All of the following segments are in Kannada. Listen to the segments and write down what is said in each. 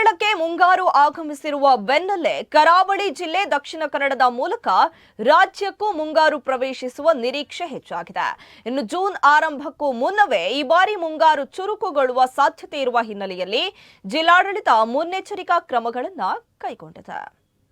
ಕೇರಳಕ್ಕೆ ಮುಂಗಾರು ಆಗಮಿಸಿರುವ ಬೆನ್ನಲ್ಲೇ ಕರಾವಳಿ ಜಿಲ್ಲೆ ದಕ್ಷಿಣ ಕನ್ನಡದ ಮೂಲಕ ರಾಜ್ಯಕ್ಕೂ ಮುಂಗಾರು ಪ್ರವೇಶಿಸುವ ನಿರೀಕ್ಷೆ ಹೆಚ್ಚಾಗಿದೆ. ಇನ್ನು ಜೂನ್ ಆರಂಭಕ್ಕೂ ಮುನ್ನವೇ ಈ ಬಾರಿ ಮುಂಗಾರು ಚುರುಕುಗೊಳ್ಳುವ ಸಾಧ್ಯತೆ ಇರುವ ಹಿನ್ನೆಲೆಯಲ್ಲಿ ಜಿಲ್ಲಾಡಳಿತ ಮುನ್ನೆಚ್ಚರಿಕಾ ಕ್ರಮಗಳನ್ನು ಕೈಗೊಂಡಿದೆ.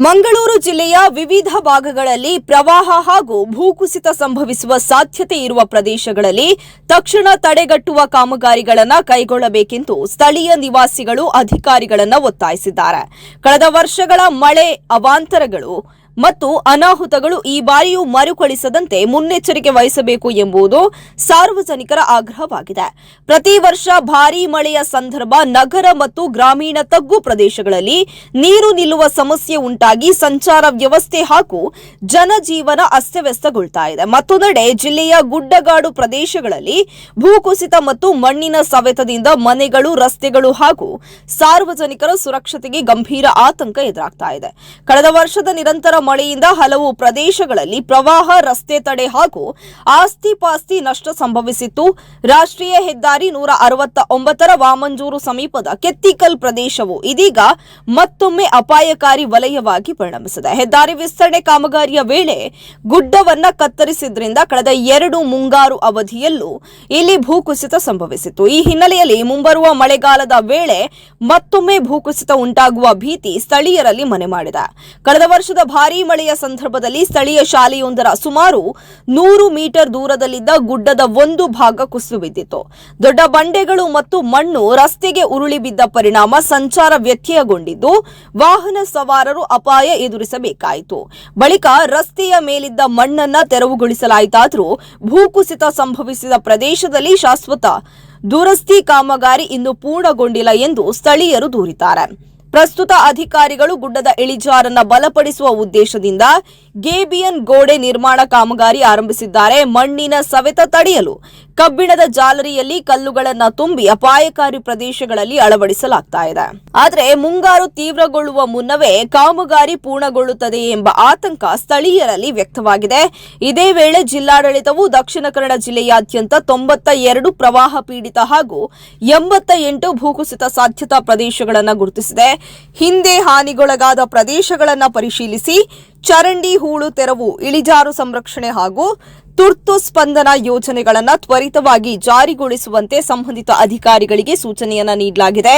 ಮಂಗಳೂರು ಜಿಲ್ಲೆಯ ವಿವಿಧ ಭಾಗಗಳಲ್ಲಿ ಪ್ರವಾಹ ಹಾಗೂ ಭೂಕುಸಿತ ಸಂಭವಿಸುವ ಸಾಧ್ಯತೆ ಇರುವ ಪ್ರದೇಶಗಳಲ್ಲಿ ತಕ್ಷಣ ತಡೆಗಟ್ಟುವ ಕಾಮಗಾರಿಗಳನ್ನು ಕೈಗೊಳ್ಳಬೇಕೆಂದು ಸ್ಥಳೀಯ ನಿವಾಸಿಗಳು ಅಧಿಕಾರಿಗಳನ್ನು ಒತ್ತಾಯಿಸಿದ್ದಾರೆ. ಕಳೆದ ವರ್ಷಗಳ ಮಳೆ ಅವಾಂತರಗಳು ಮತ್ತು ಅನಾಹುತಗಳು ಈ ಬಾರಿಯೂ ಮರುಕಳಿಸದಂತೆ ಮುನ್ನೆಚ್ಚರಿಕೆ ವಹಿಸಬೇಕು ಎಂಬುದು ಸಾರ್ವಜನಿಕರ ಆಗ್ರಹವಾಗಿದೆ. ಪ್ರತಿ ವರ್ಷ ಭಾರೀ ಮಳೆಯ ಸಂದರ್ಭ ನಗರ ಮತ್ತು ಗ್ರಾಮೀಣ ತಗ್ಗು ಪ್ರದೇಶಗಳಲ್ಲಿ ನೀರು ನಿಲ್ಲುವ ಸಮಸ್ಯೆ ಉಂಟಾಗಿ ಸಂಚಾರ ವ್ಯವಸ್ಥೆ ಹಾಗೂ ಜನಜೀವನ ಅಸ್ತವ್ಯಸ್ತಗೊಳ್ತಾ ಇದೆ. ಮತ್ತೊಂದೆಡೆ ಜಿಲ್ಲೆಯ ಗುಡ್ಡಗಾಡು ಪ್ರದೇಶಗಳಲ್ಲಿ ಭೂಕುಸಿತ ಮತ್ತು ಮಣ್ಣಿನ ಸವೆತದಿಂದ ಮನೆಗಳು, ರಸ್ತೆಗಳು ಹಾಗೂ ಸಾರ್ವಜನಿಕರ ಸುರಕ್ಷತೆಗೆ ಗಂಭೀರ ಆತಂಕ ಎದುರಾಗ್ತಾ ಇದೆ. ಕಳೆದ ವರ್ಷದ ನಿರಂತರ ಮಳೆಯಿಂದ ಹಲವು ಪ್ರದೇಶಗಳಲ್ಲಿ ಪ್ರವಾಹ, ರಸ್ತೆ ತಡೆ ಹಾಗೂ ಆಸ್ತಿ-ಪಾಸ್ತಿ ನಷ್ಟ ಸಂಭವಿಸಿತ್ತು. ರಾಷ್ಟ್ರೀಯ ಹೆದ್ದಾರಿ 169ರ ವಾಮಂಜೂರು ಸಮೀಪದ ಕೆತ್ತಿಕಲ್ ಪ್ರದೇಶವು ಇದೀಗ ಮತ್ತೊಮ್ಮೆ ಅಪಾಯಕಾರಿ ವಲಯವಾಗಿ ಪರಿಣಮಿಸಿದೆ. ಹೆದ್ದಾರಿ ವಿಸ್ತರಣೆ ಕಾಮಗಾರಿಯ ವೇಳೆ ಗುಡ್ಡವನ್ನ ಕತ್ತರಿಸಿದ್ರಿಂದ ಕಳೆದ 2 ಮುಂಗಾರು ಅವಧಿಯಲ್ಲೂ ಇಲ್ಲಿ ಭೂಕುಸಿತ ಸಂಭವಿಸಿತ್ತು. ಈ ಹಿನ್ನೆಲೆಯಲ್ಲಿ ಮುಂಬರುವ ಮಳೆಗಾಲದ ವೇಳೆ ಮತ್ತೊಮ್ಮೆ ಭೂಕುಸಿತ ಉಂಟಾಗುವ ಭೀತಿ ಸ್ಥಳೀಯರಲ್ಲಿ ಮನೆ ಮಾಡಿದೆ. ಕಳೆದ ವರ್ಷದ ಭಾರೀ ಮಳೆಯ ಸಂದರ್ಭದಲ್ಲಿ ಸ್ಥಳೀಯ ಶಾಲೆಯೊಂದರ ಸುಮಾರು 100 ಮೀಟರ್ ದೂರದಲ್ಲಿದ್ದ ಗುಡ್ಡದ ಒಂದು ಭಾಗ ಕುಸಿದು ಬಿದ್ದಿತ್ತು. ದೊಡ್ಡ ಬಂಡೆಗಳು ಮತ್ತು ಮಣ್ಣು ರಸ್ತೆಗೆ ಉರುಳಿ ಬಿದ್ದ ಪರಿಣಾಮ ಸಂಚಾರ ವ್ಯತ್ಯಯಗೊಂಡಿದ್ದು ವಾಹನ ಸವಾರರು ಅಪಾಯ ಎದುರಿಸಬೇಕಾಯಿತು. ಬಳಿಕ ರಸ್ತೆಯ ಮೇಲಿದ್ದ ಮಣ್ಣನ್ನ ತೆರವುಗೊಳಿಸಲಾಯಿತಾದರೂ ಭೂಕುಸಿತ ಸಂಭವಿಸಿದ ಪ್ರದೇಶದಲ್ಲಿ ಶಾಶ್ವತ ದುರಸ್ತಿ ಕಾಮಗಾರಿ ಇನ್ನೂ ಪೂರ್ಣಗೊಂಡಿಲ್ಲ ಎಂದು ಸ್ಥಳೀಯರು ದೂರಿದ್ದಾರೆ. ಪ್ರಸ್ತುತ ಅಧಿಕಾರಿಗಳು ಗುಡ್ಡದ ಇಳಿಜಾರನ್ನು ಬಲಪಡಿಸುವ ಉದ್ದೇಶದಿಂದ ಗೇಬಿಯನ್ ಗೋಡೆ ನಿರ್ಮಾಣ ಕಾಮಗಾರಿ ಆರಂಭಿಸಿದ್ದಾರೆ. ಮಣ್ಣಿನ ಸವೆತ ತಡೆಯಲು ಕಬ್ಬಿಣದ ಜಾಲರಿಯಲ್ಲಿ ಕಲ್ಲುಗಳನ್ನು ತುಂಬಿ ಅಪಾಯಕಾರಿ ಪ್ರದೇಶಗಳಲ್ಲಿ ಅಳವಡಿಸಲಾಗ್ತಾ ಇದೆ. ಆದರೆ ಮುಂಗಾರು ತೀವ್ರಗೊಳ್ಳುವ ಮುನ್ನವೇ ಕಾಮಗಾರಿ ಪೂರ್ಣಗೊಳ್ಳುತ್ತದೆ ಎಂಬ ಆತಂಕ ಸ್ಥಳೀಯರಲ್ಲಿ ವ್ಯಕ್ತವಾಗಿದೆ. ಇದೇ ವೇಳೆ ಜಿಲ್ಲಾಡಳಿತವು ದಕ್ಷಿಣ ಕನ್ನಡ ಜಿಲ್ಲೆಯಾದ್ಯಂತ 92 ಪ್ರವಾಹ ಪೀಡಿತ ಹಾಗೂ 88 ಭೂಕುಸಿತ ಸಾಧ್ಯತಾ ಪ್ರದೇಶಗಳನ್ನು ಗುರುತಿಸಿದೆ. ಹಿಂದೆ ಹಾನಿಗೊಳಗಾದ ಪ್ರದೇಶಗಳನ್ನು ಪರಿಶೀಲಿಸಿ ಚರಂಡಿ, ಹೂಳು ತೆರವು, ಇಳಿಜಾರು ಸಂರಕ್ಷಣೆ ಹಾಗೂ ತುರ್ತು ಸ್ಪಂದನಾ ಯೋಜನೆಗಳನ್ನು ತ್ವರಿತವಾಗಿ ಜಾರಿಗೊಳಿಸುವಂತೆ ಸಂಬಂಧಿತ ಅಧಿಕಾರಿಗಳಿಗೆ ಸೂಚನೆಯನ್ನು ನೀಡಲಾಗಿದೆ.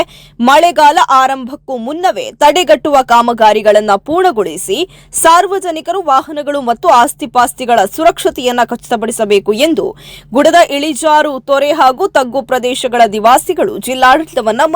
ಮಳೆಗಾಲ ಆರಂಭಕ್ಕೂ ಮುನ್ನವೇ ತಡೆಗಟ್ಟುವ ಕಾಮಗಾರಿಗಳನ್ನು ಪೂರ್ಣಗೊಳಿಸಿ ಸಾರ್ವಜನಿಕರು, ವಾಹನಗಳು ಮತ್ತು ಆಸ್ತಿಪಾಸ್ತಿಗಳ ಸುರಕ್ಷತೆಯನ್ನು ಖಚಿತಪಡಿಸಬೇಕು ಎಂದು ಗುಡ್ಡದ ಇಳಿಜಾರು, ತೊರೆ ಹಾಗೂ ತಗ್ಗು ಪ್ರದೇಶಗಳ ನಿವಾಸಿಗಳು ಜಿಲ್ಲಾಡಳಿತವನ್ನು